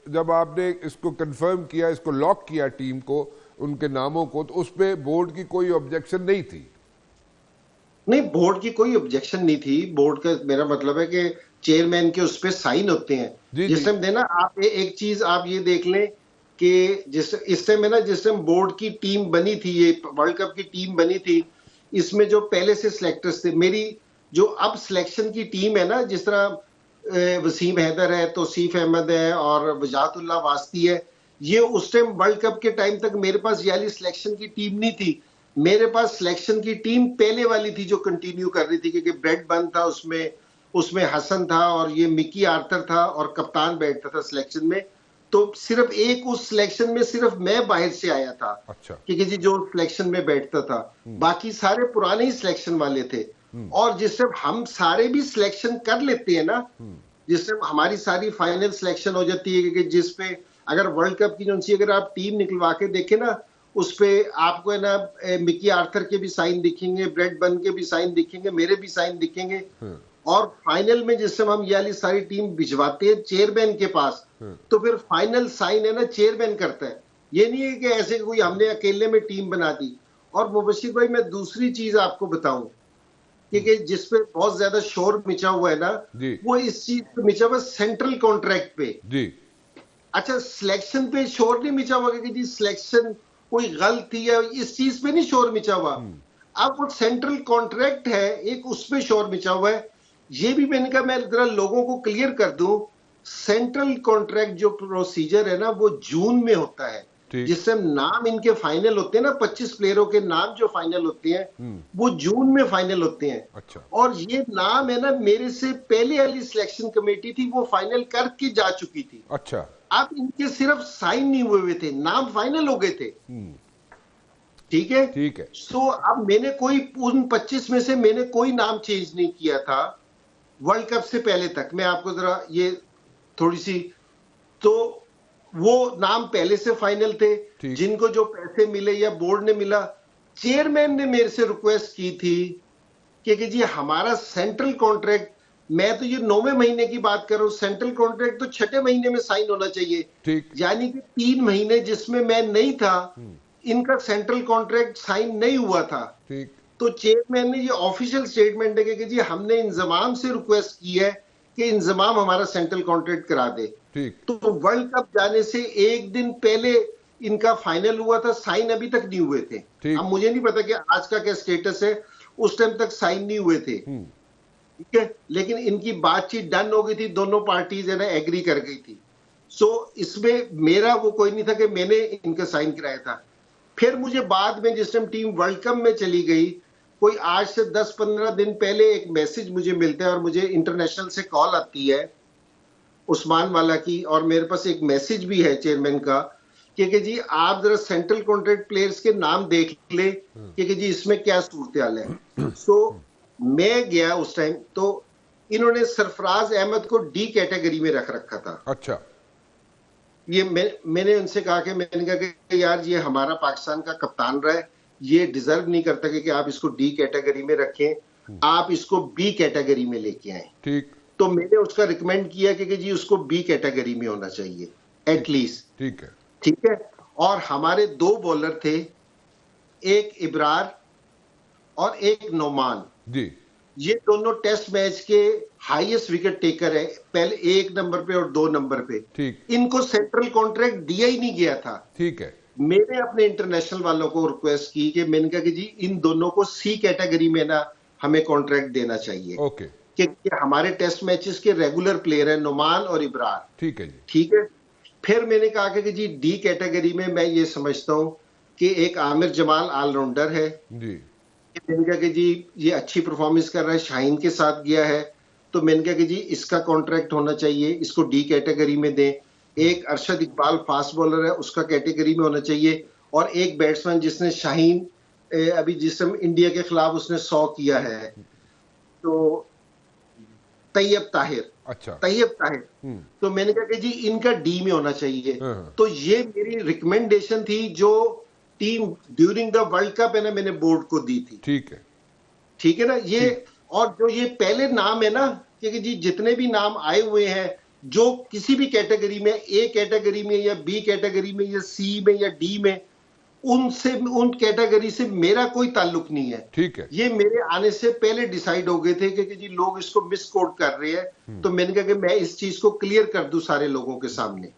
जब आपने इसको कंफर्म किया, इसको लॉक किया टीम को, उनके नामों को, तो उस पे बोर्ड की कोई ऑब्जेक्शन नहीं थी? नहीं, बोर्ड की कोई ऑब्जेक्शन नहीं थी। बोर्ड का मेरा मतलब है कि चेयरमैन के उस पे साइन होते हैं जिस टाइम देना। आप एक चीज आप ये देख लें कि इस टाइम है ना, जिस टाइम बोर्ड की टीम बनी थी, ये वर्ल्ड कप की टीम बनी थी, इसमें जो पहले से सिलेक्टर्स थे, मेरी जो अब सिलेक्शन की टीम है ना, जिस तरह वसीम हैदर है, तौसीफ अहमद है और वजातुल्लाह वास्ती है, ये उस टाइम वर्ल्ड कप के टाइम तक मेरे पास ये वाली सिलेक्शन की टीम नहीं थी। मेरे पास सिलेक्शन की टीम पहले वाली थी जो कंटिन्यू कर रही थी, क्योंकि ब्रेड बन था उसमें हसन था और ये मिकी आर्थर था और कप्तान बैठता था सिलेक्शन में। तो सिर्फ एक उस सिलेक्शन में सिर्फ मैं बाहर से आया था। अच्छा। क्योंकि जी जो सिलेक्शन में बैठता था, बाकी सारे पुराने ही सिलेक्शन वाले थे। और जिस टाइम हम सारे भी सिलेक्शन कर लेते हैं ना, जिस टाइम हमारी सारी फाइनल सिलेक्शन हो जाती है, क्योंकि जिस पे अगर वर्ल्ड कप की जो अगर आप टीम निकलवा के देखे ना, उस पे आपको है ना मिकी आर्थर के भी साइन दिखेंगे, ब्रेड बन के भी साइन दिखेंगे, मेरे भी साइन दिखेंगे। और फाइनल में जिस समय हम ये वाली सारी टीम भिजवाते हैं चेयरमैन के पास, तो फिर फाइनल साइन है ना चेयरमैन करता है। ये नहीं है कि ऐसे कोई हमने अकेले में टीम बना दी। और मुबशिर भाई, मैं दूसरी चीज आपको बताऊं कि जिसपे बहुत ज्यादा शोर मिचा हुआ है ना, वो इस चीज पे मिचा हुआ सेंट्रल कॉन्ट्रैक्ट पे जी। अच्छा, सिलेक्शन पे शोर नहीं मिचा हुआ कि जी सिलेक्शन कोई गलत थी, या इस चीज पे नहीं शोर मिचा हुआ। अब वो सेंट्रल कॉन्ट्रैक्ट है एक, उस पे शोर मिचा हुआ है। ये भी मैंने कहा मैं जरा लोगों को क्लियर कर दूं, सेंट्रल कॉन्ट्रैक्ट जो प्रोसीजर है ना, वो जून में होता है, जिससे नाम इनके फाइनल होते हैं ना, 25 प्लेयरों के नाम जो फाइनल होते हैं वो जून में फाइनल होते हैं। अच्छा। और ये नाम है ना, मेरे से पहले वाली सिलेक्शन कमेटी थी वो फाइनल करके जा चुकी थी। अच्छा। अब इनके सिर्फ साइन नहीं हुए थे, नाम फाइनल हो गए थे। ठीक है, ठीक है। सो अब मैंने कोई उन 25 में से मैंने कोई नाम चेंज नहीं किया था वर्ल्ड कप से पहले तक। मैं आपको जरा ये थोड़ी सी, तो वो नाम पहले से फाइनल थे, जिनको जो पैसे मिले या बोर्ड ने मिला। चेयरमैन ने मेरे से रिक्वेस्ट की थी कि जी हमारा सेंट्रल कॉन्ट्रैक्ट, मैं तो ये 9वें महीने की बात कर रहा हूं, सेंट्रल कॉन्ट्रैक्ट तो 6ठे महीने में साइन होना चाहिए। यानी कि 3 महीने जिसमें मैं नहीं था, इनका सेंट्रल कॉन्ट्रैक्ट साइन नहीं हुआ था। तो चेयरमैन ने ये ऑफिशियल स्टेटमेंट है कि जी हमने इंजमाम से रिक्वेस्ट की है कि इंजमाम हमारा सेंट्रल कॉन्ट्रैक्ट करा दे। तो वर्ल्ड कप जाने से एक दिन पहले इनका फाइनल हुआ था, साइन अभी तक नहीं हुए थे। अब मुझे नहीं पता कि आज का क्या स्टेटस है, उस टाइम तक साइन नहीं हुए थे। ठीक है, लेकिन इनकी बातचीत डन हो गई थी, दोनों पार्टीज है ना एग्री कर गई थी। सो इसमें मेरा वो कोई नहीं था कि मैंने इनका साइन कराया था। फिर मुझे बाद में जिस टाइम टीम वर्ल्ड कप में चली गई, कोई आज से 10-15 दिन पहले एक मैसेज मुझे मिलता है और मुझे इंटरनेशनल से कॉल आती है उस्मान वाला की, और मेरे पास एक मैसेज भी है चेयरमैन का कि जी आप जरा सेंट्रल कॉन्ट्रैक्ट प्लेयर्स के नाम देख ले कि जी इसमें क्या सूरत हाल है। सो मैं गया उस टाइम, तो इन्होंने सरफराज अहमद को डी कैटेगरी में रख रखा था। अच्छा। ये मैंने उनसे कहा कि मैंने कहा कि यार ये हमारा पाकिस्तान का कप्तान रहा है, ये डिजर्व नहीं करता कि आप इसको डी कैटेगरी में रखें, आप इसको बी कैटेगरी में लेके आए। ठीक। तो मैंने उसका रिकमेंड किया कि जी उसको बी कैटेगरी में होना चाहिए एटलीस्ट। ठीक है, ठीक है। और हमारे 2 बॉलर थे, एक इब्रार और एक नोमान जी। ये दोनों टेस्ट मैच के हाईएस्ट विकेट टेकर है, पहले 1 नंबर पे और 2 नंबर पे। ठीक। इनको सेंट्रल कॉन्ट्रैक्ट दिया ही नहीं गया था। ठीक है। मैंने अपने इंटरनेशनल वालों को रिक्वेस्ट की कि मैंने कहा कि जी इन दोनों को सी कैटेगरी में ना हमें कॉन्ट्रैक्ट देना चाहिए। ओके। कि हमारे टेस्ट मैचेस के रेगुलर प्लेयर है नोमान और इब्रार। ठीक है जी। ठीक है। फिर मैंने कहा कि जी डी कैटेगरी में मैं ये समझता हूं कि एक आमिर जमाल ऑलराउंडर है जी। मैंने कहा कि जी ये अच्छी परफॉर्मेंस कर रहा है, शाहीन के साथ गया है, तो मैंने कहा कि जी इसका कॉन्ट्रैक्ट होना चाहिए, इसको डी कैटेगरी में दें। एक अरशद इकबाल फास्ट बॉलर है, उसका कैटेगरी में होना चाहिए। और एक बैट्समैन जिसने शाहीन अभी जिस समय इंडिया के खिलाफ उसने 100 किया है, तो तैयब ताहिर। अच्छा। तैयब ताहिर। तो मैंने कहा कि जी इनका डी में होना चाहिए। तो ये मेरी रिकमेंडेशन थी जो team during the world cup है ना मैंने बोर्ड को दी थी। ठीक है, ठीक है ना ये। और जो ये पहले नाम है ना कि जी जितने भी नाम आए हुए हैं जो किसी भी कैटेगरी में, ए कैटेगरी में या बी कैटेगरी में या सी में या डी में, उनसे, उन कैटेगरी से मेरा कोई ताल्लुक नहीं है। ठीक है, ये मेरे आने से पहले डिसाइड हो गए थे कि जी लोग इसको मिस कोट कर रहे हैं, तो मैंने कहा कि मैं इस चीज को क्लियर कर दूं सारे लोगों के सामने।